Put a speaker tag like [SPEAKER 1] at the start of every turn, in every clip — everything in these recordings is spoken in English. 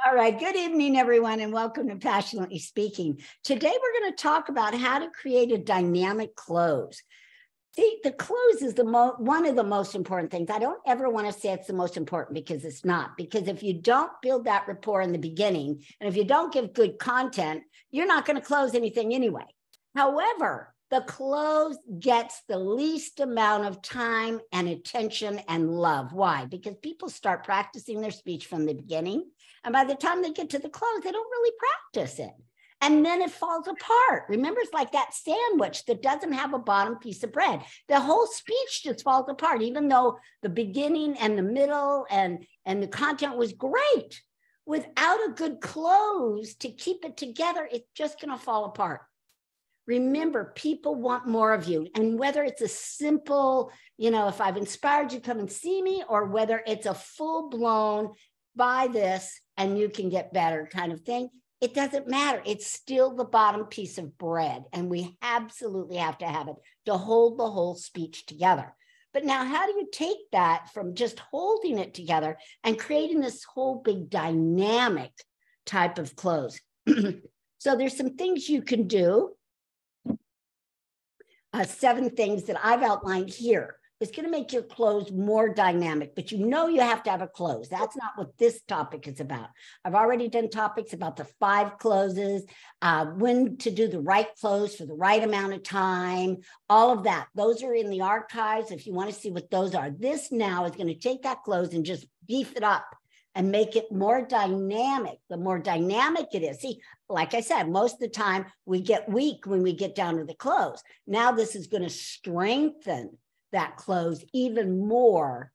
[SPEAKER 1] All right. Good evening, everyone, and welcome to Passionately Speaking. Today, we're going to talk about how to create a dynamic close. See, the close is one of the most important things. I don't ever want to say it's the most important because it's not. Because if you don't build that rapport in the beginning, and if you don't give good content, you're not going to close anything anyway. However, the close gets the least amount of time and attention and love. Why? Because people start practicing their speech from the beginning. And by the time they get to the close, they don't really practice it. And then it falls apart. Remember, it's like that sandwich that doesn't have a bottom piece of bread. The whole speech just falls apart, even though the beginning and the middle and the content was great. Without a good close to keep it together, it's just going to fall apart. Remember, people want more of you. And whether it's a simple, if I've inspired you, come and see me, or whether it's a full-blown, buy this and you can get better kind of thing, it doesn't matter. It's still the bottom piece of bread. And we absolutely have to have it to hold the whole speech together. But now, how do you take that from just holding it together and creating this whole big dynamic type of close? So there's some things you can do. 7 things that I've outlined here. It's going to make your close more dynamic, but you have to have a close. That's not what this topic is about. I've already done topics about the 5 closes, when to do the right close for the right amount of time, all of that. Those are in the archives if you want to see what those are. This now is going to take that close and just beef it up and make it more dynamic. The more dynamic it is. See, like I said, most of the time we get weak when we get down to the close. Now this is going to strengthen that close even more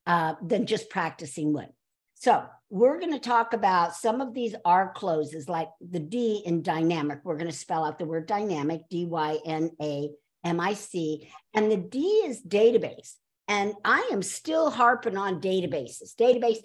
[SPEAKER 1] than just practicing with. So we're going to talk about some of these R closes, like the D in dynamic. We're going to spell out the word dynamic, D-Y-N-A-M-I-C. And the D is database. And I am still harping on databases, database.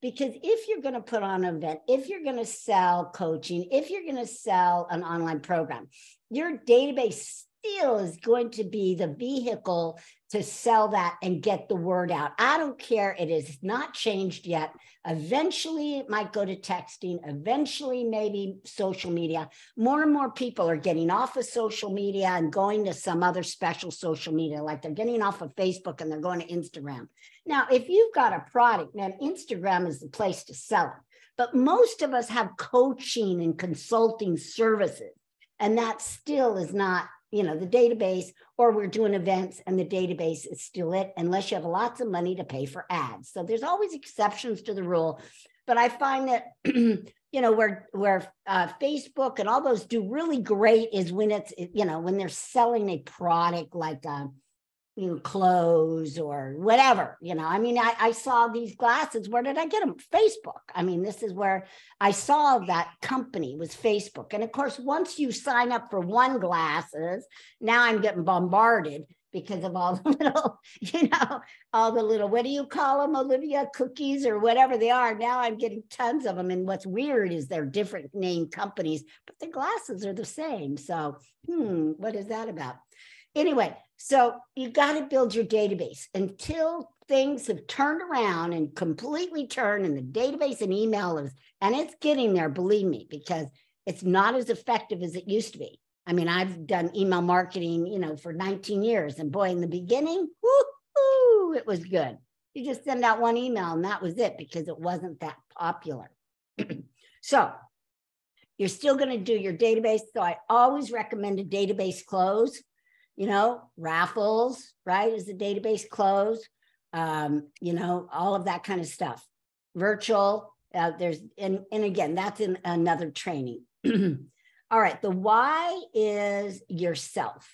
[SPEAKER 1] Because if you're going to put on an event, if you're going to sell coaching, if you're going to sell an online program, your database still is going to be the vehicle to sell that and get the word out. I don't care. It is not changed yet. Eventually, it might go to texting. Eventually, maybe social media. More and more people are getting off of social media and going to some other special social media, like they're getting off of Facebook and they're going to Instagram. Now, if you've got a product, man, Instagram is the place to sell it. But most of us have coaching and consulting services, and that still is not the database, or we're doing events and the database is still it, unless you have lots of money to pay for ads. So there's always exceptions to the rule. But I find that, where Facebook and all those do really great is when it's, when they're selling a product like clothes or whatever, I saw these glasses. Where did I get them? Facebook. This is where I saw that company was Facebook. And of course, once you sign up for one glasses, now I'm getting bombarded because of all the little, all the little, what do you call them, Olivia, cookies or whatever they are. Now I'm getting tons of them. And what's weird is they're different name companies, but the glasses are the same. So, what is that about? Anyway, so you got to build your database until things have turned around and completely turned, and the database and email is, and it's getting there, believe me, because it's not as effective as it used to be. I've done email marketing, for 19 years, and boy, in the beginning, woo-hoo, it was good. You just send out one email and that was it, because it wasn't that popular. So you're still going to do your database. So I always recommend a database close. Raffles, right, is the database close, all of that kind of stuff. Virtual, and again, that's in another training. All right, the Y is yourself.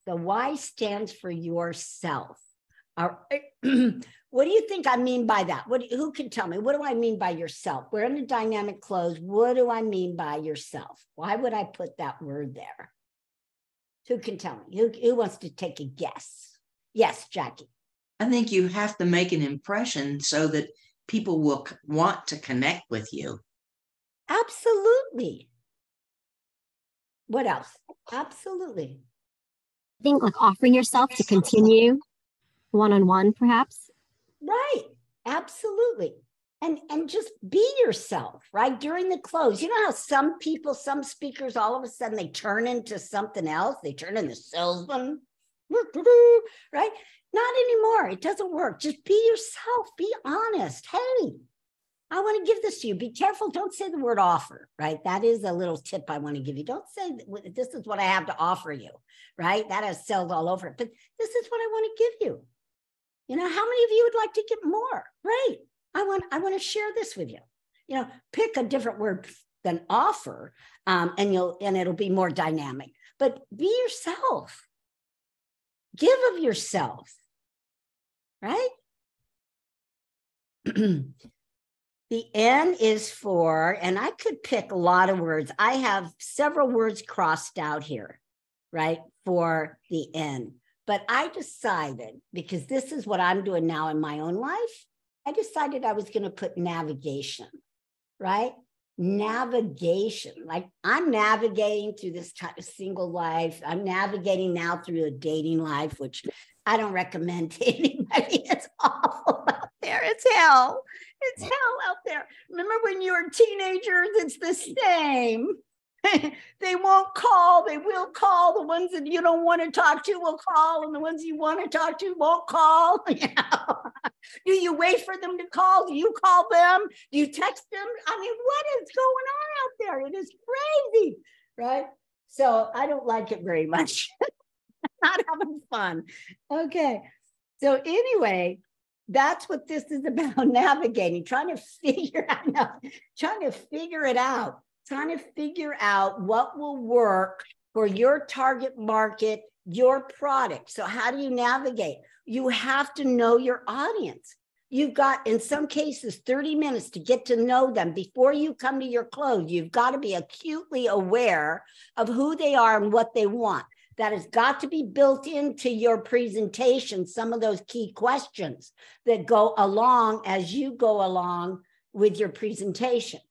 [SPEAKER 1] The Y stands for yourself. What do you think I mean by that? Who can tell me? What do I mean by yourself? We're in a dynamic close. What do I mean by yourself? Why would I put that word there? Who can tell me? Who wants to take a guess? Yes, Jackie.
[SPEAKER 2] I think you have to make an impression so that people will want to connect with you.
[SPEAKER 1] Absolutely. What else? Absolutely.
[SPEAKER 3] I think offering yourself to continue one-on-one, perhaps.
[SPEAKER 1] Right. Absolutely. and just be yourself, right? During the close. You know how some people, some speakers, all of a sudden they turn into something else. They turn into salesman, right? Not anymore. It doesn't work. Just be yourself. Be honest. Hey, I want to give this to you. Be careful. Don't say the word offer, right? That is a little tip I want to give you. Don't say this is what I have to offer you, right? That has sales all over it. But this is what I want to give you. You know, how many of you would like to get more? Great. I want to share this with you. You know, pick a different word than offer, and it'll be more dynamic. But be yourself. Give of yourself, right? The N is for, and I could pick a lot of words. I have several words crossed out here, right, for the N. But I decided, because this is what I'm doing now in my own life, I decided I was going to put navigation, right? Navigation. Like I'm navigating through this type of single life. I'm navigating now through a dating life, which I don't recommend to anybody. It's awful out there. It's hell. It's hell out there. Remember when you were teenagers? It's the same. They won't call. They will call. The ones that you don't want to talk to will call, and the ones you want to talk to won't call. You know? Do you wait for them to call? Do you call them? Do you text them? I mean, what is going on out there? It is crazy, right? So I don't like it very much. Not having fun. Okay. So anyway, that's what this is about, navigating, trying to figure it out. Trying to figure out what will work for your target market, your product. So how do you navigate? You have to know your audience. You've got, in some cases, 30 minutes to get to know them before you come to your close. You've got to be acutely aware of who they are and what they want. That has got to be built into your presentation, some of those key questions that go along as you go along with your presentation,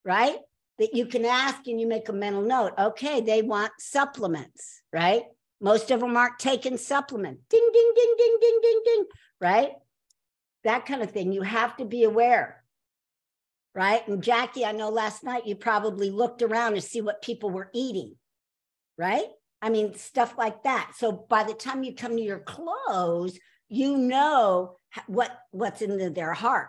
[SPEAKER 1] right? That you can ask and you make a mental note. Okay, they want supplements, right? Most of them aren't taking supplements. Ding, ding, ding, ding, ding, ding, ding, right? That kind of thing. You have to be aware, right? And Jackie, I know last night you probably looked around to see what people were eating, right? I mean, stuff like that. So by the time you come to your close, you know what's in their heart.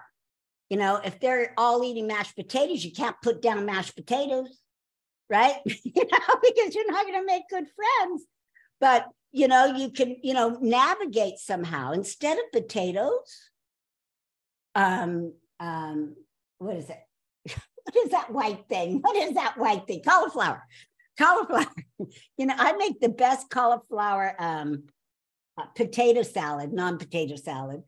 [SPEAKER 1] You know, if they're all eating mashed potatoes, you can't put down mashed potatoes, right? You know, because you're not going to make good friends. But, you know, you can, you know, navigate somehow. Instead of potatoes, what is it? What is that white thing? What is that white thing? Cauliflower. Cauliflower. You know, I make the best cauliflower potato salad, non-potato salad.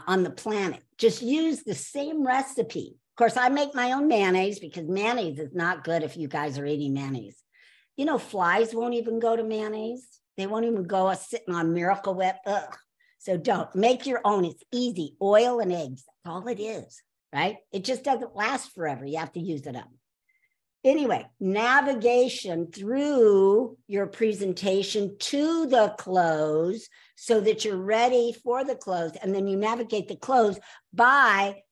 [SPEAKER 1] On the planet. Just use the same recipe. Of course, I make my own mayonnaise because mayonnaise is not good if you guys are eating mayonnaise. You know, flies won't even go to mayonnaise. They won't even go sitting on Miracle Whip. Ugh. So don't. Make your own. It's easy. Oil and eggs. That's all it is, right? It just doesn't last forever. You have to use it up. Anyway, navigation through your presentation to the close so that you're ready for the close. And then you navigate the close by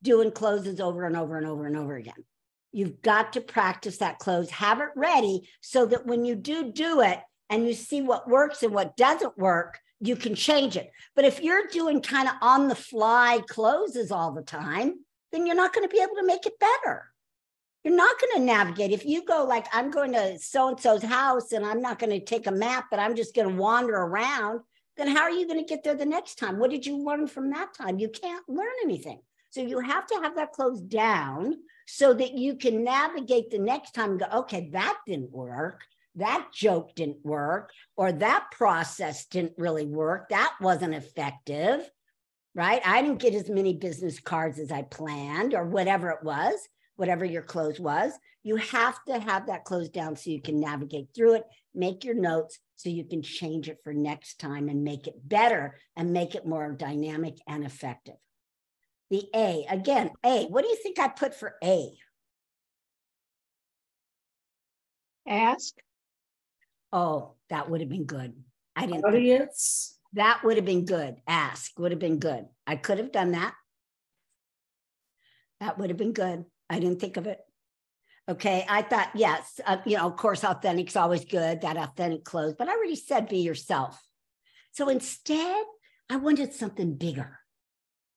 [SPEAKER 1] doing closes over and over and over and over again. You've got to practice that close, have it ready so that when you do it and you see what works and what doesn't work, you can change it. But if you're doing kind of on the fly closes all the time, then you're not going to be able to make it better. You're not going to navigate. If you go like, I'm going to so-and-so's house and I'm not going to take a map, but I'm just going to wander around, then how are you going to get there the next time? What did you learn from that time? You can't learn anything. So you have to have that closed down so that you can navigate the next time and go, okay, that didn't work. That joke didn't work, or that process didn't really work. That wasn't effective, right? I didn't get as many business cards as I planned, or whatever it was. Whatever your close was, you have to have that closed down so you can navigate through it, make your notes so you can change it for next time and make it better and make it more dynamic and effective. The A, again, A, what do you think I put for A?
[SPEAKER 4] Ask.
[SPEAKER 1] Oh, that would have been good. I didn't.
[SPEAKER 4] Audience.
[SPEAKER 1] That would have been good. Ask would have been good. I could have done that. That would have been good. I didn't think of it. Okay. I thought, yes, of course, authentic's always good, that authentic close, but I already said be yourself. So instead, I wanted something bigger.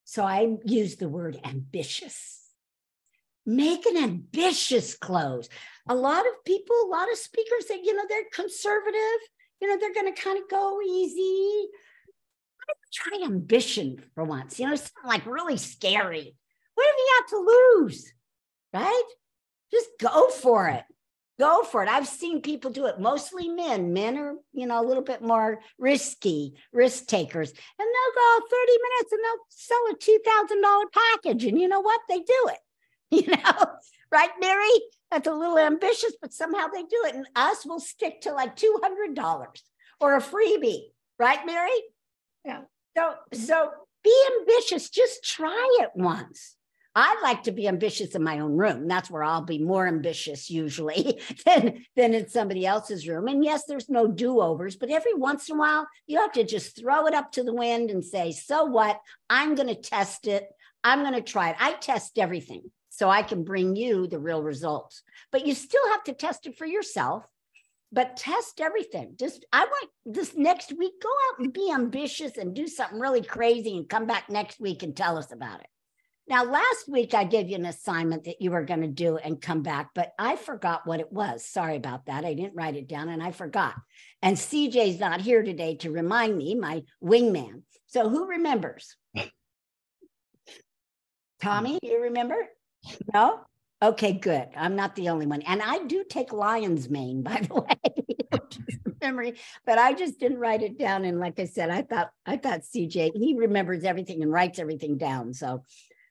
[SPEAKER 1] So I used the word ambitious. Make an ambitious close. A lot of people, a lot of speakers say, they're conservative, they're going to kind of go easy. Try ambition for once. It's like really scary. What have you got to lose? Right? Just go for it. Go for it. I've seen people do it, mostly men. Men are, a little bit more risk takers. And they'll go 30 minutes and they'll sell a $2,000 package. And you know what? They do it. Right, Mary? That's a little ambitious, but somehow they do it. And us will stick to like $200 or a freebie. Right, Mary?
[SPEAKER 4] Yeah.
[SPEAKER 1] So be ambitious. Just try it once. I like to be ambitious in my own room. That's where I'll be more ambitious usually than in somebody else's room. And yes, there's no do-overs, but every once in a while, you have to just throw it up to the wind and say, so what? I'm going to test it. I'm going to try it. I test everything so I can bring you the real results. But you still have to test it for yourself. But test everything. I want this next week, go out and be ambitious and do something really crazy and come back next week and tell us about it. Now, last week, I gave you an assignment that you were going to do and come back, but I forgot what it was. Sorry about that. I didn't write it down and I forgot. And CJ's not here today to remind me, my wingman. So who remembers? Tommy, you remember? No? Okay, good. I'm not the only one. And I do take lion's mane, by the way, memory, but I just didn't write it down. And like I said, I thought CJ, he remembers everything and writes everything down. So,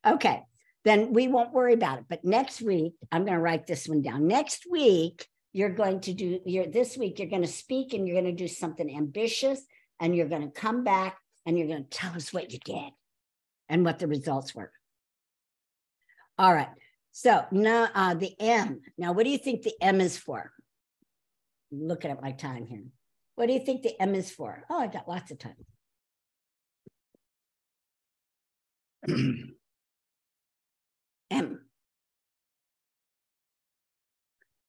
[SPEAKER 1] okay, then we won't worry about it. But next week, I'm going to write this one down. Next week, you're going to do, this week, you're going to speak and you're going to do something ambitious and you're going to come back and you're going to tell us what you did and what the results were. All right. So now the M. Now, what do you think the M is for? I'm looking at my time here. What do you think the M is for? Oh, I got lots of time. M.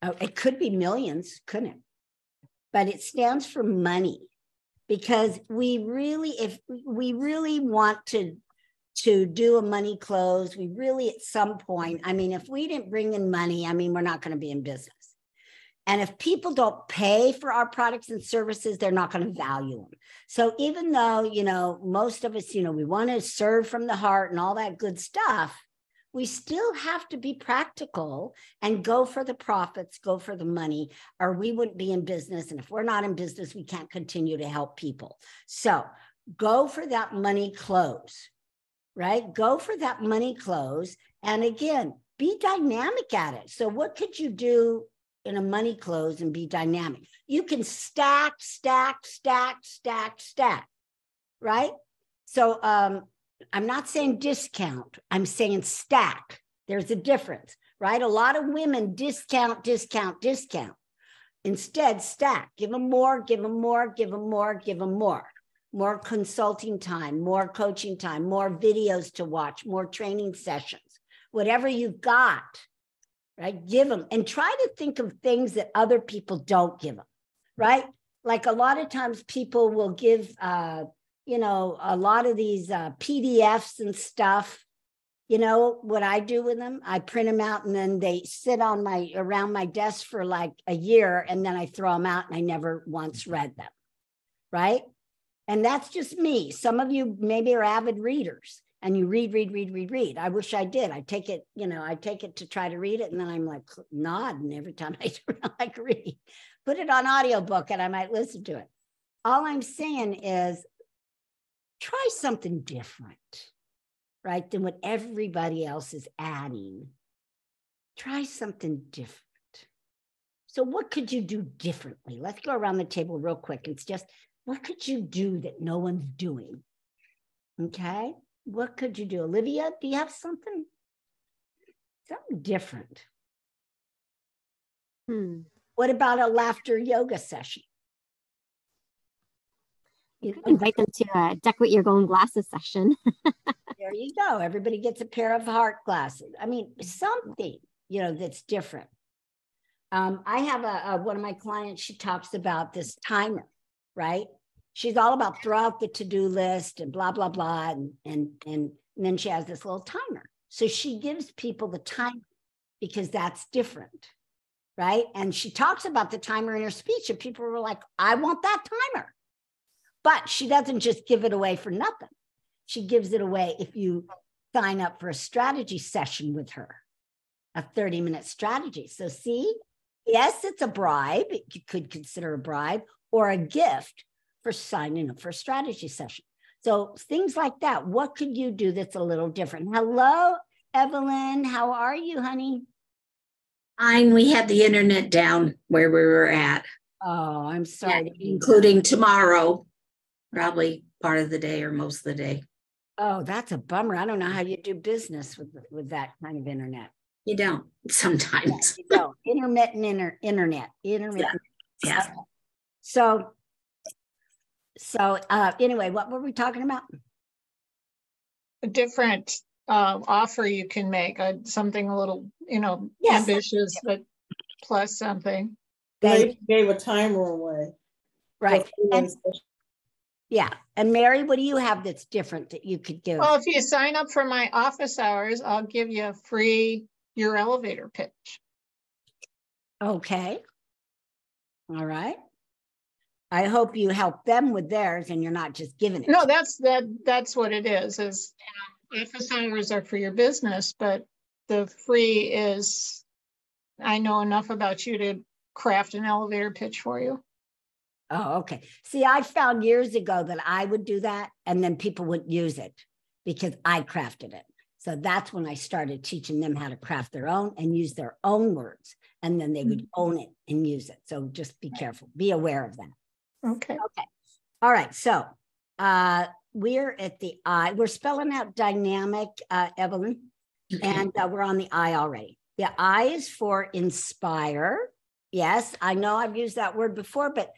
[SPEAKER 1] Oh, it could be millions, couldn't it? But it stands for money because if we really want to do a money close, we really at some point, if we didn't bring in money, we're not going to be in business. And if people don't pay for our products and services, they're not going to value them. So even though, most of us, we want to serve from the heart and all that good stuff, we still have to be practical and go for the profits, go for the money, or we wouldn't be in business. And if we're not in business, we can't continue to help people. So go for that money close. Right? Go for that money close. And again, be dynamic at it. So what could you do in a money close and be dynamic? You can stack, right? So I'm not saying discount. I'm saying stack. There's a difference, right? A lot of women discount. Instead, stack. Give them more, give them more, give them more, give them more. More consulting time, more coaching time, more videos to watch, more training sessions, whatever you've got, right? Give them and try to think of things that other people don't give them, right? Like a lot of times people will give, a lot of these PDFs and stuff. You know what I do with them? I print them out and then they sit around my desk for like a year and then I throw them out and I never once read them, right? And that's just me. Some of you maybe are avid readers and you read. I wish I did. I take it to try to read it. And then I'm like nodding every time I like read. Put it on audiobook and I might listen to it. All I'm saying is try something different, right? Than what everybody else is adding. Try something different. So what could you do differently? Let's go around the table real quick. It's just, what could you do that no one's doing? Okay. What could you do? Olivia, do you have something? Something different.
[SPEAKER 3] Hmm.
[SPEAKER 1] What about a laughter yoga session?
[SPEAKER 3] You could invite them to a decorate your own glasses session.
[SPEAKER 1] There you go. Everybody gets a pair of heart glasses. I mean, something, that's different. I have one of my clients, she talks about this timer, right? She's all about throw out the to-do list and blah, blah, blah. And then she has this little timer. So she gives people the timer because that's different, right? And she talks about the timer in her speech and people were like, I want that timer. But she doesn't just give it away for nothing. She gives it away if you sign up for a strategy session with her, a 30-minute strategy. So see, yes, it's a bribe. You could consider a bribe or a gift for signing up for a strategy session. So things like that. What could you do that's a little different? Hello, Evelyn. How are you, honey?
[SPEAKER 5] Fine. We had the internet down where we were at.
[SPEAKER 1] Oh, I'm sorry.
[SPEAKER 5] Yeah, including tomorrow, probably part of the day or most of the day.
[SPEAKER 1] Oh, that's a bummer. I don't know how you do business with that kind of internet.
[SPEAKER 5] You don't sometimes.
[SPEAKER 1] Yeah, you don't. Intermittent internet. Intermittent.
[SPEAKER 5] Yeah.
[SPEAKER 1] Okay. So anyway, what were we talking about?
[SPEAKER 4] A different offer you can make, something a little,
[SPEAKER 1] Yes.
[SPEAKER 4] ambitious, but plus something.
[SPEAKER 6] They gave a timer away.
[SPEAKER 1] Right. Yeah. And Mary, what do you have that's different that you could give?
[SPEAKER 4] Well, if you sign up for my office hours, I'll give you a free your elevator pitch.
[SPEAKER 1] Okay. All right. I hope you help them with theirs and you're not just giving it.
[SPEAKER 4] No, that's what it is office hours are for your business, but the free is, I know enough about you to craft an elevator pitch for you.
[SPEAKER 1] Oh, okay. See, I found years ago that I would do that and then people wouldn't use it because I crafted it. So that's when I started teaching them how to craft their own and use their own words. And then they would own it and use it. So just be careful, be aware of that.
[SPEAKER 4] Okay.
[SPEAKER 1] Okay. All right. So we're at the I. We're spelling out dynamic, Evelyn,
[SPEAKER 5] Okay.
[SPEAKER 1] and we're on the I already. The I is for inspire. Yes, I know I've used that word before, but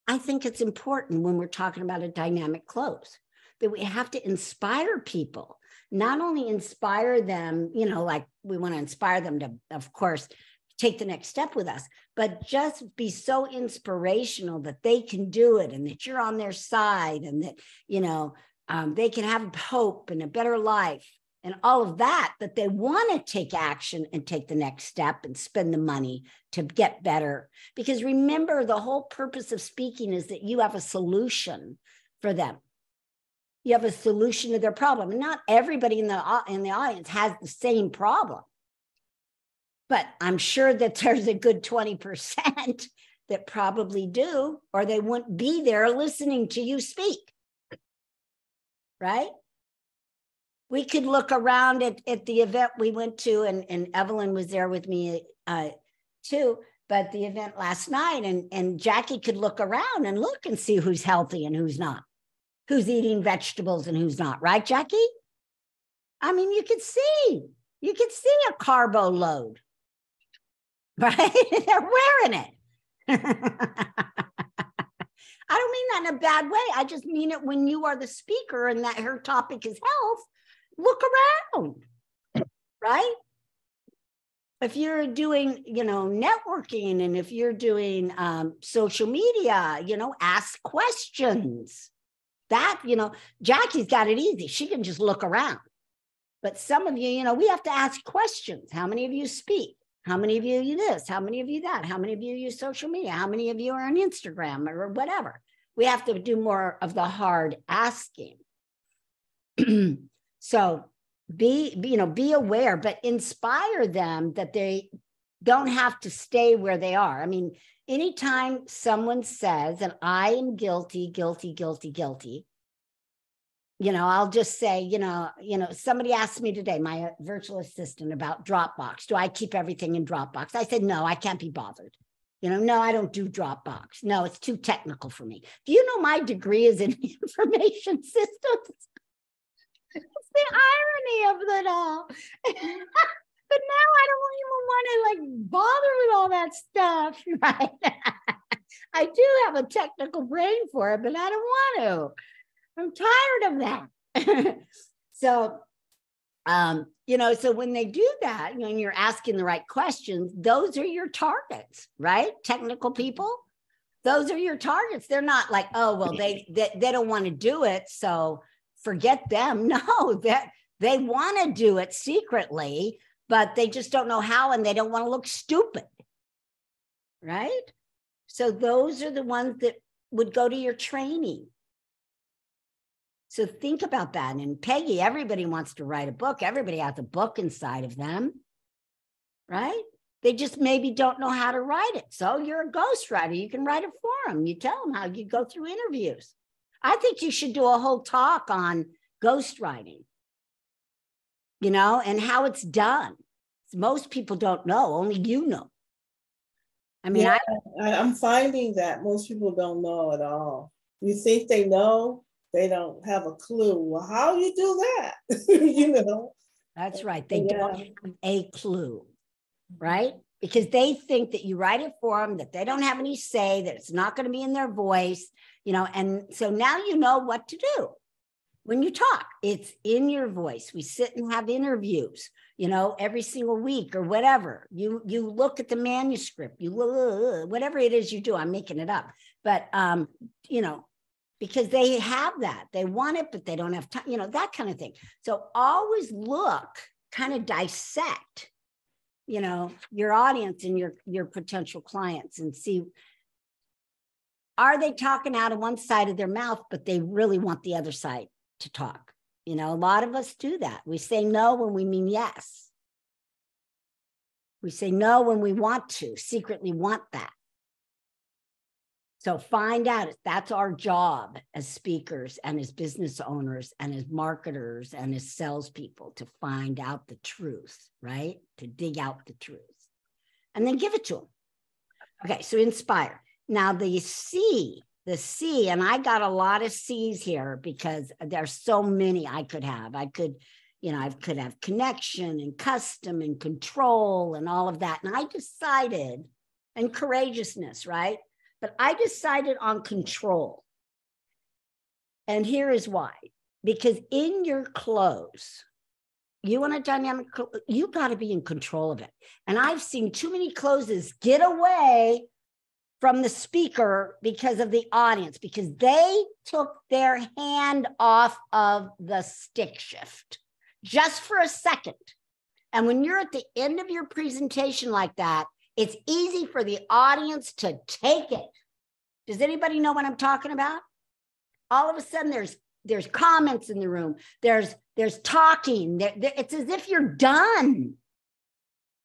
[SPEAKER 1] I think it's important when we're talking about a dynamic close that we have to inspire people, not only inspire them, like we want to inspire them to, of course, take the next step with us, but just be so inspirational that they can do it and that you're on their side and that, they can have hope and a better life and all of that, that they want to take action and take the next step and spend the money to get better. Because remember, the whole purpose of speaking is that you have a solution for them. You have a solution to their problem. And not everybody in the audience has the same problem. But I'm sure that there's a good 20% that probably do, or they wouldn't be there listening to you speak. Right? We could look around at the event we went to, and Evelyn was there with me too, but the event last night, and Jackie could look around and look and see who's healthy and who's not, who's eating vegetables and who's not, right, Jackie? I mean, you could see a carbo load, right? They're wearing it. I don't mean that in a bad way. I just mean it when you are the speaker and that her topic is health. Look around, right? If you're doing, networking, and if you're doing social media, ask questions. That, Jackie's got it easy. She can just look around. But some of you, we have to ask questions. How many of you speak? How many of you use this? How many of you that? How many of you use social media? How many of you are on Instagram or whatever? We have to do more of the hard asking. So be aware, but inspire them that they don't have to stay where they are. I mean, anytime someone says, and I am guilty, I'll just say, somebody asked me today, my virtual assistant, about Dropbox. Do I keep everything in Dropbox? I said, no, I can't be bothered. No, I don't do Dropbox. No, it's too technical for me. Do you know my degree is in information systems? It's the irony of it all. But now I don't even want to bother with all that stuff, right? I do have a technical brain for it, but I don't want to. I'm tired of that. So, so when they do that, when you're asking the right questions, those are your targets, right? Technical people, those are your targets. They're not like, oh, well, they don't want to do it, so forget them. No, that they want to do it secretly, but they just don't know how, and they don't want to look stupid, right? So those are the ones that would go to your training. So think about that. And Peggy, everybody wants to write a book. Everybody has a book inside of them, right? They just maybe don't know how to write it. So you're a ghostwriter. You can write it for them. You tell them how you go through interviews. I think you should do a whole talk on ghostwriting, and how it's done. Most people don't know. Only you know. I mean,
[SPEAKER 6] yeah, I'm finding that most people don't know at all. You think they know, they don't have a clue. Well, how do you do that?
[SPEAKER 1] That's right. They don't have a clue, right? Because they think that you write it for them, that they don't have any say, that it's not going to be in their voice, and so now you know what to do. When you talk, it's in your voice. We sit and have interviews, every single week or whatever. You look at the manuscript, whatever it is you do. I'm making it up, but because they have that, they want it, but they don't have time, that kind of thing. So always look, kind of dissect, your audience and your potential clients, and see, are they talking out of one side of their mouth, but they really want the other side to talk? A lot of us do that. We say no when we mean yes. We say no when we want to, secretly want that. So find out, that's our job as speakers and as business owners and as marketers and as salespeople, to find out the truth, right? To dig out the truth and then give it to them. Okay, so inspire. Now the C, and I got a lot of C's here because there's so many I could have. I could have connection and custom and control and all of that. And I decided, and courageousness, right? But I decided on control. And here is why. Because in your close, you want a dynamic, you got to be in control of it. And I've seen too many closes get away from the speaker because of the audience, because they took their hand off of the stick shift just for a second. And when you're at the end of your presentation like that, it's easy for the audience to take it. Does anybody know what I'm talking about? All of a sudden there's comments in the room. There's talking. It's as if you're done.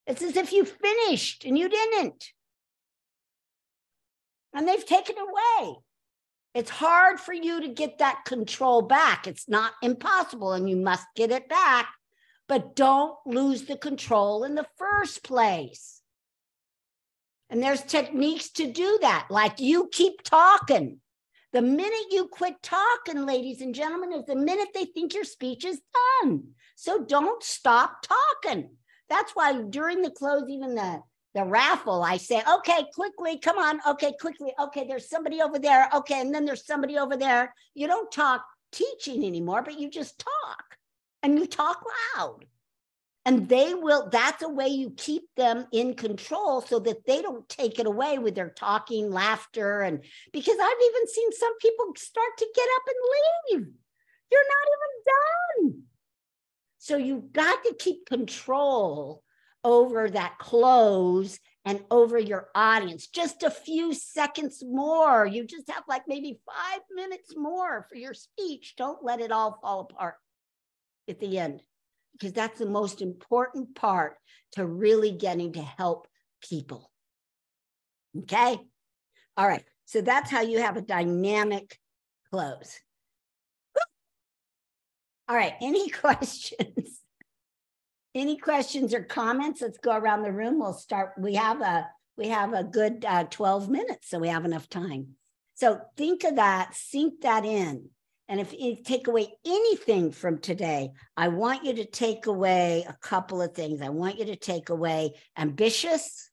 [SPEAKER 1] It's as if you finished and you didn't. And they've taken it away. It's hard for you to get that control back. It's not impossible, and you must get it back, but don't lose the control in the first place. And there's techniques to do that. Like, you keep talking. The minute you quit talking, ladies and gentlemen, is the minute they think your speech is done. So don't stop talking. That's why during the close, even the raffle, I say, okay, quickly, come on. Okay, quickly. Okay, there's somebody over there. Okay, and then there's somebody over there. You don't talk teaching anymore, but you just talk, and you talk loud. And they will, that's a way you keep them in control so that they don't take it away with their talking, laughter. And because I've even seen some people start to get up and leave. You're not even done. So you've got to keep control over that close and over your audience. Just a few seconds more. You just have like maybe 5 minutes more for your speech. Don't let it all fall apart at the end, because that's the most important part to really getting to help people. Okay? All right. So that's how you have a dynamic close. All right. Any questions? Any questions or comments? Let's go around the room. We'll start. We have a good 12 minutes, so we have enough time. So think of that, sink that in. And if you take away anything from today, I want you to take away a couple of things. I want you to take away ambitious,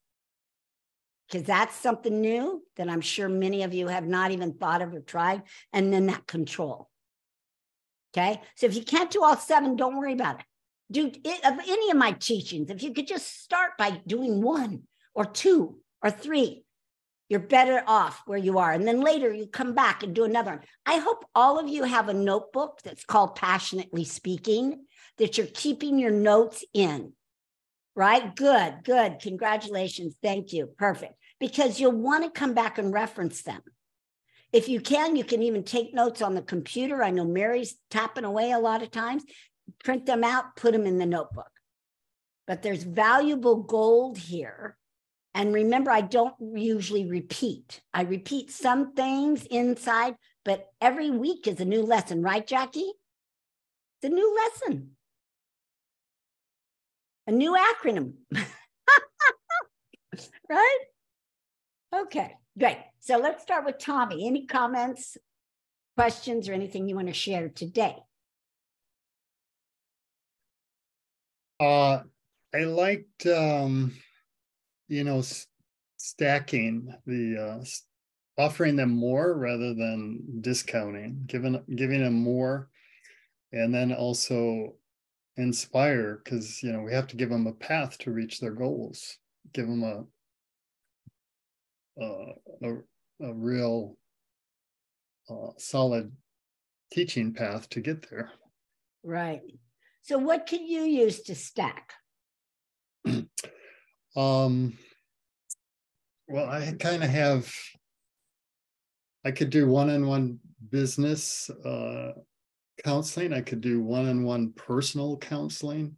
[SPEAKER 1] because that's something new that I'm sure many of you have not even thought of or tried. And then that control. Okay. So if you can't do all 7, don't worry about it. Do it, of any of my teachings. If you could just start by doing 1 or 2 or 3, you're better off where you are. And then later you come back and do another one. I hope all of you have a notebook that's called Passionately Speaking, that you're keeping your notes in, right? Good, good. Congratulations. Thank you. Perfect. Because you'll want to come back and reference them. If you can even take notes on the computer. I know Mary's tapping away a lot of times. Print them out, put them in the notebook. But there's valuable gold here. And remember, I don't usually repeat. I repeat some things inside, but every week is a new lesson, right, Jackie? It's a new lesson. A new acronym. Right? Okay, great. So let's start with Tommy. Any comments, questions, or anything you want to share today?
[SPEAKER 7] I liked, stacking the, offering them more rather than discounting, giving them more, and then also inspire, because, we have to give them a path to reach their goals, give them a real solid teaching path to get there.
[SPEAKER 1] Right. So what can you use to stack?
[SPEAKER 7] Well, I kind of have, I could do one-on-one business counseling. I could do one-on-one personal counseling.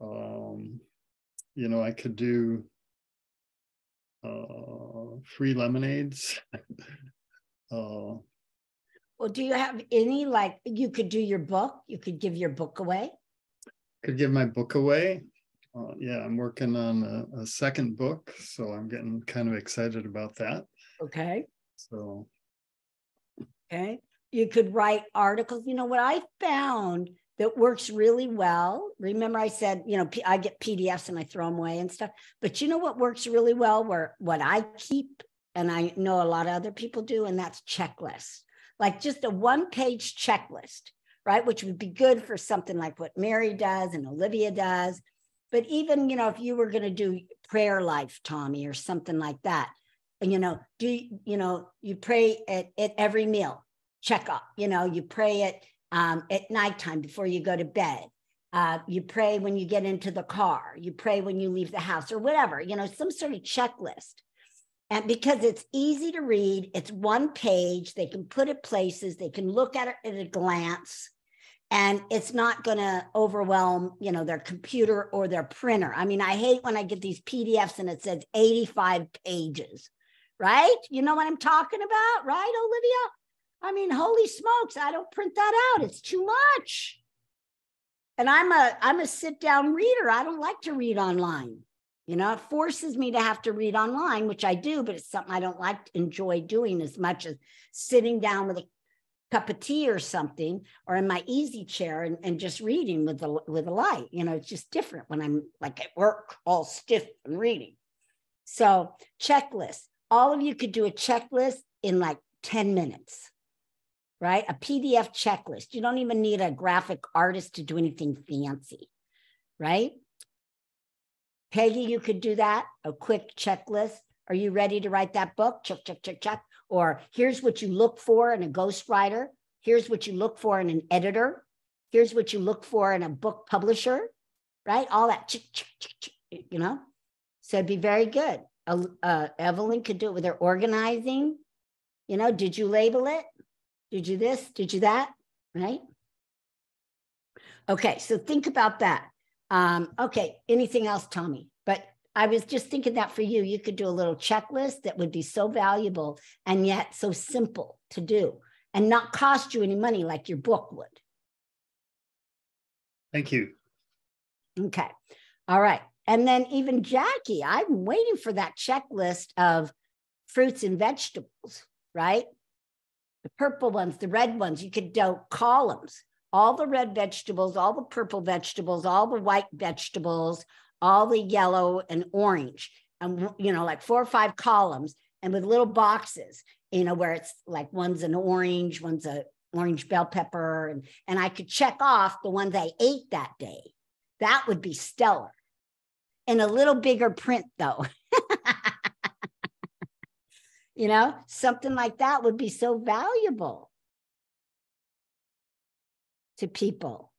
[SPEAKER 7] I could do free lemonades.
[SPEAKER 1] Well, do you have any, like, you could do your book? You could give your book away?
[SPEAKER 7] Could give my book away. Yeah, I'm working on a second book, so I'm getting kind of excited about that.
[SPEAKER 1] Okay.
[SPEAKER 7] So.
[SPEAKER 1] Okay. You could write articles. What I found that works really well. Remember I said, I get PDFs and I throw them away and stuff. But what works really well, what I keep, and I know a lot of other people do, and that's checklists. Like just a 1-page checklist, right? Which would be good for something like what Mary does and Olivia does. But even, if you were going to do prayer life, Tommy, or something like that, and, you pray at every meal, check up, you pray it at nighttime before you go to bed. You pray when you get into the car, you pray when you leave the house or whatever, some sort of checklist. And because it's easy to read, it's 1 page, they can put it places, they can look at it at a glance. And it's not going to overwhelm, their computer or their printer. I mean, I hate when I get these PDFs and it says 85 pages, right? You know what I'm talking about, right, Olivia? I mean, holy smokes, I don't print that out. It's too much. And I'm a sit-down reader. I don't like to read online. It forces me to have to read online, which I do, but it's something I don't enjoy doing as much as sitting down with a cup of tea or something, or in my easy chair and just reading with a light. It's just different when I'm like at work, all stiff and reading. So checklist. All of you could do a checklist in like 10 minutes, right? A PDF checklist. You don't even need a graphic artist to do anything fancy, right? Peggy, you could do that, a quick checklist. Are you ready to write that book? Check, check, check, check. Or here's what you look for in a ghostwriter. Here's what you look for in an editor. Here's what you look for in a book publisher, right? All that, So it'd be very good. Evelyn could do it with her organizing. Did you label it? Did you this? Did you that? Right? Okay, so think about that. Okay, anything else, Tommy? But I was just thinking that for you, you could do a little checklist that would be so valuable and yet so simple to do and not cost you any money like your book would.
[SPEAKER 7] Thank you.
[SPEAKER 1] Okay. All right. And then even Jackie, I'm waiting for that checklist of fruits and vegetables, right? The purple ones, the red ones, you could do columns, all the red vegetables, all the purple vegetables, all the white vegetables, all the yellow and orange. and, like 4 or 5 columns and with little boxes, where it's like one's an orange, one's a orange bell pepper. And I could check off the ones I ate that day. That would be stellar. In a little bigger print though. Something like that would be so valuable to people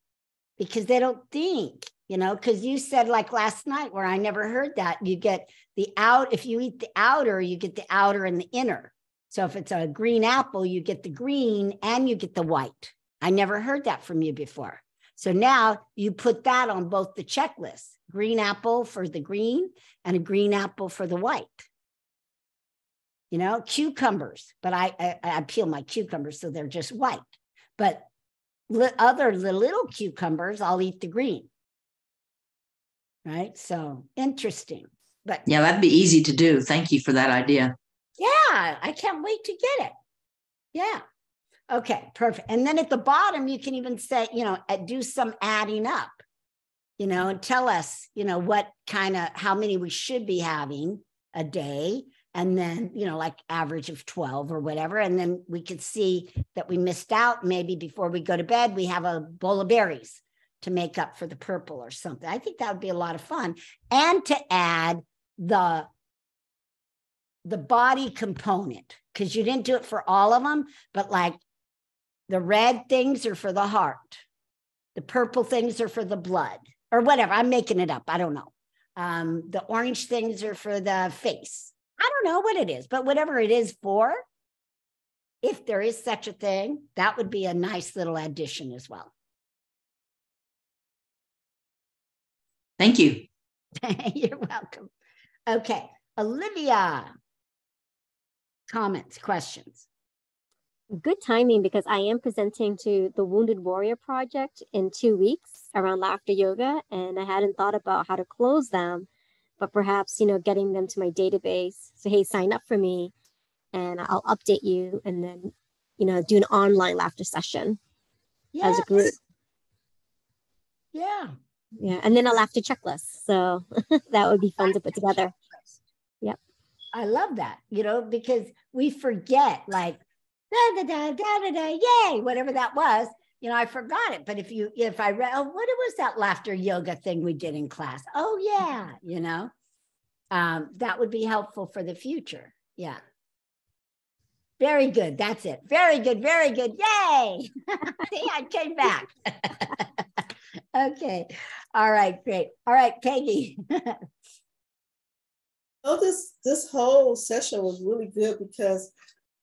[SPEAKER 1] because they don't think, because you said like last night where I never heard that you get if you eat the outer, you get the outer and the inner. So if it's a green apple, you get the green and you get the white. I never heard that from you before. So now you put that on both the checklists, green apple for the green and a green apple for the white. Cucumbers, but I peel my cucumbers so they're just white. But the little cucumbers, I'll eat the green. Right? So interesting. But
[SPEAKER 2] yeah, that'd be easy to do. Thank you for that idea.
[SPEAKER 1] Yeah, I can't wait to get it. Yeah. Okay, perfect. And then at the bottom, you can even say, do some adding up, and tell us, what how many we should be having a day. And then, like average of 12 or whatever. And then we could see that we missed out. Maybe before we go to bed, we have a bowl of berries to make up for the purple or something. I think that would be a lot of fun. And to add the body component, because you didn't do it for all of them, but like the red things are for the heart. The purple things are for the blood or whatever. I'm making it up. I don't know. The orange things are for the face. I don't know what it is, but whatever it is for, if there is such a thing, that would be a nice little addition as well.
[SPEAKER 2] Thank you.
[SPEAKER 1] You're welcome. Okay, Olivia. Comments, questions?
[SPEAKER 3] Good timing because I am presenting to the Wounded Warrior Project in 2 weeks around laughter yoga, and I hadn't thought about how to close them, but perhaps, getting them to my database. So, hey, sign up for me and I'll update you and then, do an online laughter session as a group.
[SPEAKER 1] Yeah.
[SPEAKER 3] Yeah. And then a laughter checklist. So that would be fun to put together. Yep.
[SPEAKER 1] I love that, because we forget like, da, da, da, da, da, da, yay, whatever that was, I forgot it. But if I read, what was that laughter yoga thing we did in class? Oh yeah. That would be helpful for the future. Yeah. Very good. That's it. Very good. Very good. Yay. See, I came back. Okay. All right. Great. All right, Peggy.
[SPEAKER 6] Oh, this whole session was really good because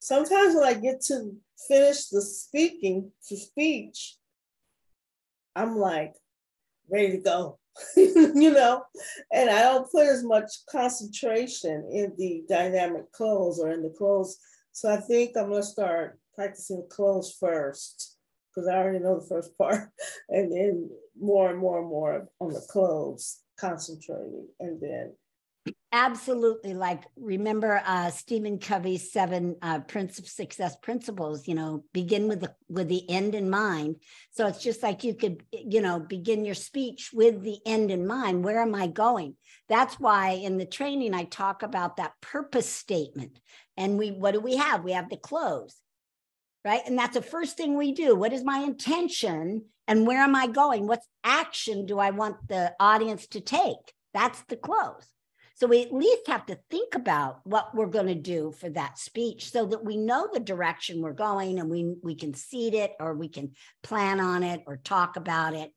[SPEAKER 6] sometimes when I get to finish the speech, I'm like ready to go, and I don't put as much concentration in the dynamic close or in the close. So I think I'm gonna start practicing close first because I already know the first part, and then more and more and more on the close, concentrating, and then.
[SPEAKER 1] Absolutely. Like, remember Stephen Covey's 7 Prince of Success principles, begin with the end in mind. So it's just like you could, begin your speech with the end in mind. Where am I going? That's why in the training, I talk about that purpose statement. And what do we have? We have the close, right? And that's the first thing we do. What is my intention and where am I going? What action do I want the audience to take? That's the close. So we at least have to think about what we're going to do for that speech so that we know the direction we're going and we can seed it or we can plan on it or talk about it.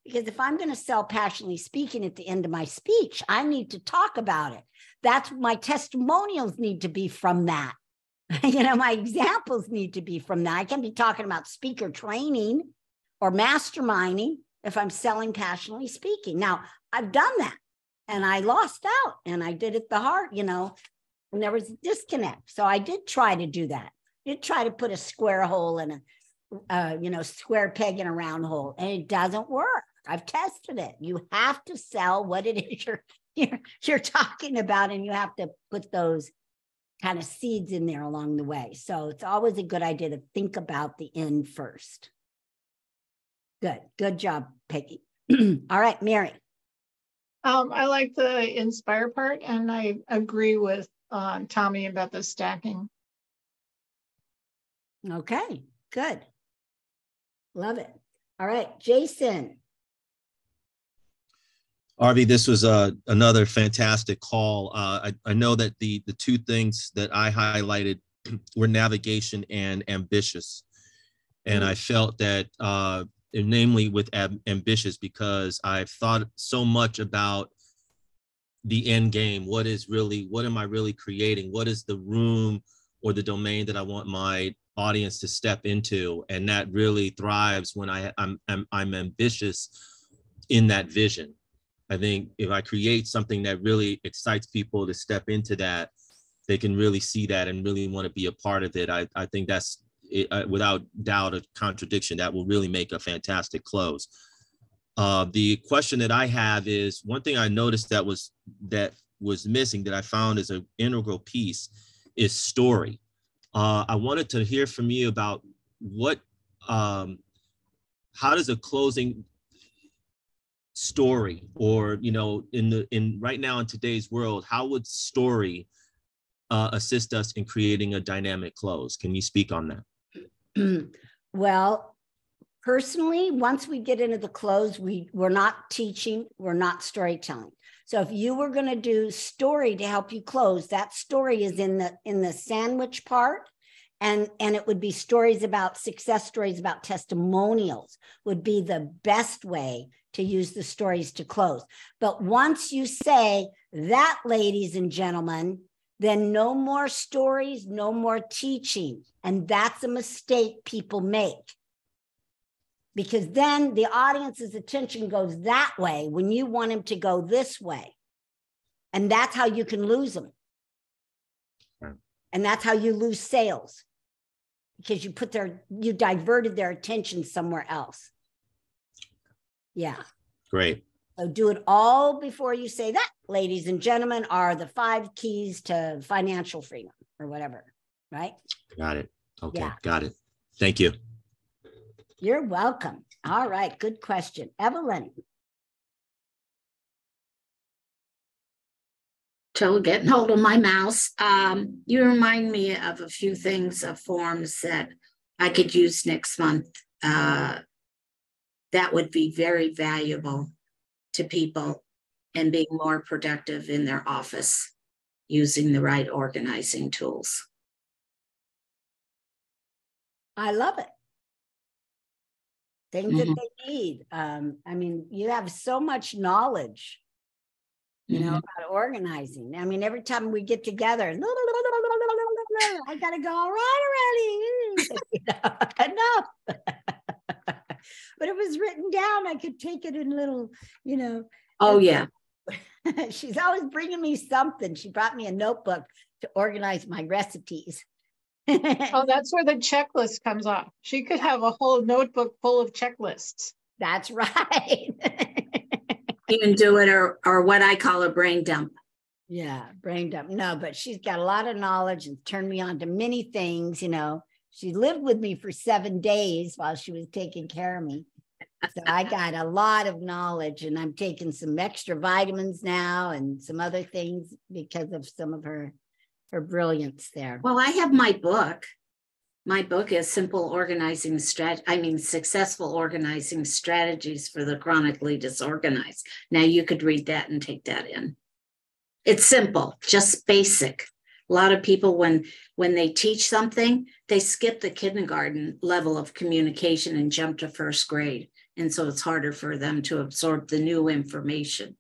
[SPEAKER 1] Because if I'm going to sell passionately speaking at the end of my speech, I need to talk about it. That's my testimonials need to be from that. My examples need to be from that. I can't be talking about speaker training or masterminding if I'm selling passionately speaking. Now, I've done that. And I lost out and I did it the hard, and there was a disconnect. So I did try to do that. I did try to put a square hole in a, square peg in a round hole, and it doesn't work. I've tested it. You have to sell what it is you're talking about, and you have to put those kind of seeds in there along the way. So it's always a good idea to think about the end first. Good job, Peggy. All right, Mary.
[SPEAKER 4] I like the inspire part, and I agree with Tommy about the stacking.
[SPEAKER 1] Okay, good. Love it. All right, Jason.
[SPEAKER 8] Arvee, this was another fantastic call. I know that the two things that I highlighted were navigation and ambitious. And I felt that, namely with ambitious, because I've thought so much about the end game. What am I really creating? What is the room or the domain that I want my audience to step into? And that really thrives when I'm ambitious in that vision. I think if I create something that really excites people to step into that, they can really see that and really want to be a part of it. I think that's without doubt a contradiction that will really make a fantastic close. The question that I have is, one thing I noticed that was missing, that I found as an integral piece, is story. I wanted to hear from you about how does a closing story, or in right now in today's world, how would story assist us in creating a dynamic close? Can you speak on that?
[SPEAKER 1] Well, personally, once we get into the close, we're not teaching, we're not storytelling. So if you were going to do story to help you close, that story is in the sandwich part. And it would be stories about success stories, about testimonials would be the best way to use the stories to close. But once you say that, ladies and gentlemen, then no more stories, no more teaching. And that's a mistake people make. Because then the audience's attention goes that way when you want him to go this way. And that's how you can lose them. Right. And that's how you lose sales. Because you diverted their attention somewhere else. Yeah.
[SPEAKER 8] Great.
[SPEAKER 1] So do it all before you say that, ladies and gentlemen, are the 5 keys to financial freedom or whatever, right?
[SPEAKER 8] Got it. Okay,
[SPEAKER 1] yeah.
[SPEAKER 8] Got it. Thank you.
[SPEAKER 1] You're welcome. All right, good question. Evelyn.
[SPEAKER 5] Till getting hold of my mouse. You remind me of a few things of forms that I could use next month. That would be very valuable to people and being more productive in their office using the right organizing tools.
[SPEAKER 1] I love it. Things that they need. I mean, you have so much knowledge, about organizing. I mean, every time we get together, I gotta go, all right already. Enough. But it was written down. I could take it in little,
[SPEAKER 5] Oh, yeah.
[SPEAKER 1] She's always bringing me something. She brought me a notebook to organize my recipes.
[SPEAKER 4] Oh, that's where the checklist comes off. She could have a whole notebook full of checklists.
[SPEAKER 1] That's right.
[SPEAKER 5] You can do it, or what I call a brain dump.
[SPEAKER 1] Yeah, brain dump. No, but she's got a lot of knowledge and turned me on to many things. She lived with me for 7 days while she was taking care of me. So I got a lot of knowledge, and I'm taking some extra vitamins now and some other things because of some of her brilliance there.
[SPEAKER 5] Well, I have my book. My book is Successful Organizing Strategies for the Chronically Disorganized. Now you could read that and take that in. It's simple, just basic. A lot of people, when they teach something, they skip the kindergarten level of communication and jump to first grade. And so it's harder for them to absorb the new information.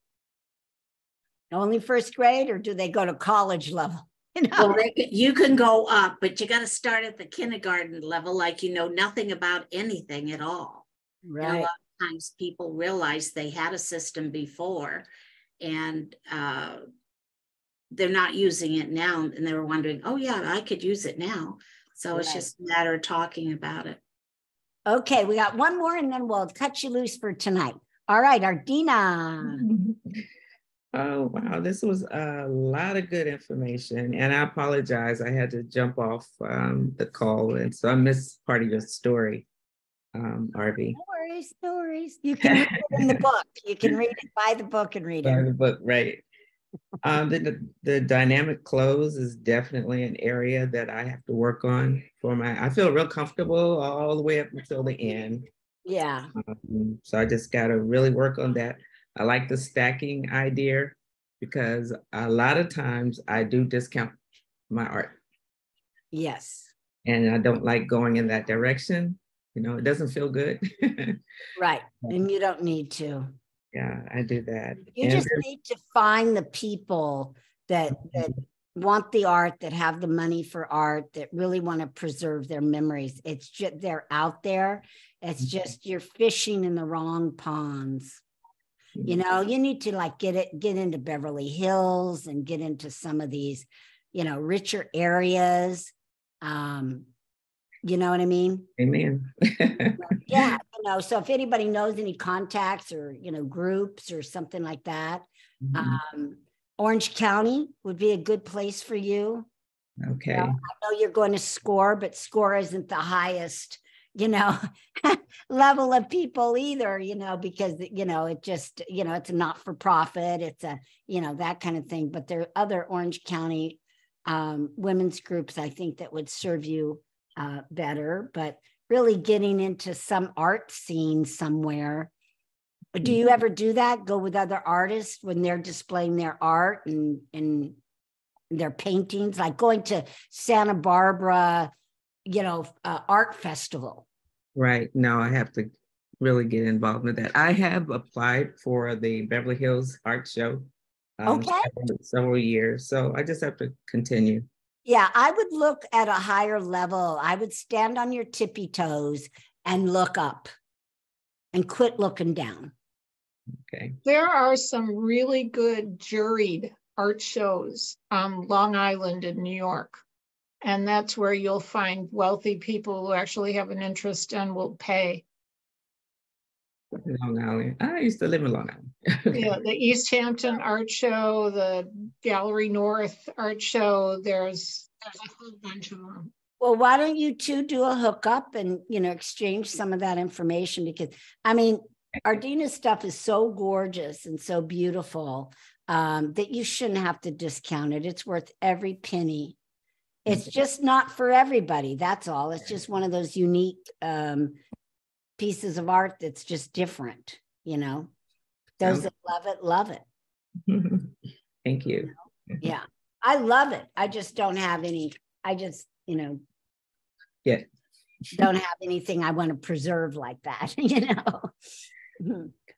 [SPEAKER 1] Only first grade, or do they go to college level?
[SPEAKER 5] Well, you can go up, but you got to start at the kindergarten level, like you know nothing about anything at all.
[SPEAKER 1] Right.
[SPEAKER 5] And a lot of times people realize they had a system before, and they're not using it now, and they're wondering, oh yeah, I could use it now. So It's just a matter of talking about it.
[SPEAKER 1] Okay, we got one more, and then we'll cut you loose for tonight. All right, Ardina.
[SPEAKER 9] Oh, wow. This was a lot of good information. And I apologize. I had to jump off the call. And so I missed part of your story, Arvee.
[SPEAKER 1] No worries. galleries? You can read it in the book. You can read it, buy the book and read
[SPEAKER 9] Buy
[SPEAKER 1] it.
[SPEAKER 9] the book, right. The dynamic close is definitely an area that I have to work on I feel real comfortable all the way up until the end.
[SPEAKER 1] Yeah.
[SPEAKER 9] So I just got to really work on that. I like the stacking idea because a lot of times I do discount my art.
[SPEAKER 1] Yes.
[SPEAKER 9] And I don't like going in that direction. It doesn't feel good.
[SPEAKER 1] Right. And you don't need to.
[SPEAKER 9] Yeah, I do that.
[SPEAKER 1] You just need to find the people that want the art, that have the money for art, that really want to preserve their memories. It's just, they're out there. It's just, you're fishing in the wrong ponds. You need to like get into Beverly Hills and get into some of these, richer areas. You know what I mean?
[SPEAKER 9] Amen.
[SPEAKER 1] Yeah. So if anybody knows any contacts or, groups or something like that, Orange County would be a good place for you.
[SPEAKER 9] Okay.
[SPEAKER 1] I know you're going to SCORE, but SCORE isn't the highest, level of people either, because, it just, it's a not-for-profit. It's a, that kind of thing. But there are other Orange County women's groups, I think, that would serve you better, but really getting into some art scene somewhere. Do you ever do that? Go with other artists when they're displaying their art and their paintings, like going to Santa Barbara, art festival?
[SPEAKER 9] Right. No, I have to really get involved with that. I have applied for the Beverly Hills Art Show several years, so I just have to continue.
[SPEAKER 1] Yeah, I would look at a higher level. I would stand on your tippy toes and look up and quit looking down.
[SPEAKER 9] Okay.
[SPEAKER 4] There are some really good juried art shows on Long Island in New York. And that's where you'll find wealthy people who actually have an interest and will pay.
[SPEAKER 9] Long Island. I used to live in Long Island.
[SPEAKER 4] Yeah, the East Hampton Art Show, the Gallery North Art Show. There's a whole bunch of them.
[SPEAKER 1] Well, why don't you two do a hookup and, exchange some of that information? Because, Ardina's stuff is so gorgeous and so beautiful that you shouldn't have to discount it. It's worth every penny. It's just not for everybody. That's all. It's just one of those unique pieces of art that's just different, Those that love it.
[SPEAKER 9] Thank you.
[SPEAKER 1] Yeah, I love it. I just don't have any, don't have anything I want to preserve like that,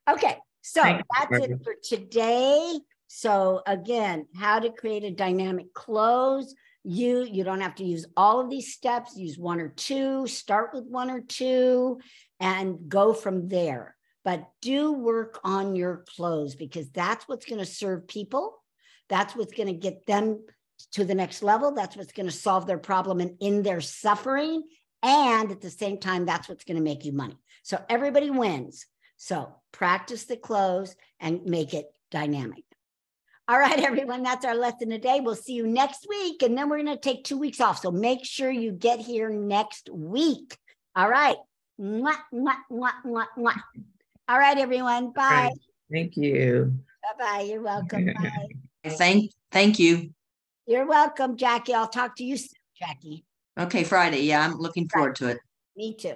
[SPEAKER 1] Okay, so that's it for today. So again, how to create a dynamic close. You don't have to use all of these steps. Use one or two, start with one or two and go from there. But do work on your close because that's what's going to serve people. That's what's going to get them to the next level. That's what's going to solve their problem and in their suffering. And at the same time, that's what's going to make you money. So everybody wins. So practice the close and make it dynamic. All right, everyone, that's our lesson today. We'll see you next week, and then we're going to take 2 weeks off. So make sure you get here next week. All right. Mwah, mwah, mwah, mwah, mwah. All right, everyone. Bye.
[SPEAKER 9] Right. Thank you.
[SPEAKER 1] Bye-bye. You're welcome. Bye.
[SPEAKER 2] Thank you.
[SPEAKER 1] You're welcome, Jackie. I'll talk to you soon, Jackie.
[SPEAKER 2] Okay, Friday. Yeah, I'm looking forward to it.
[SPEAKER 1] Me too.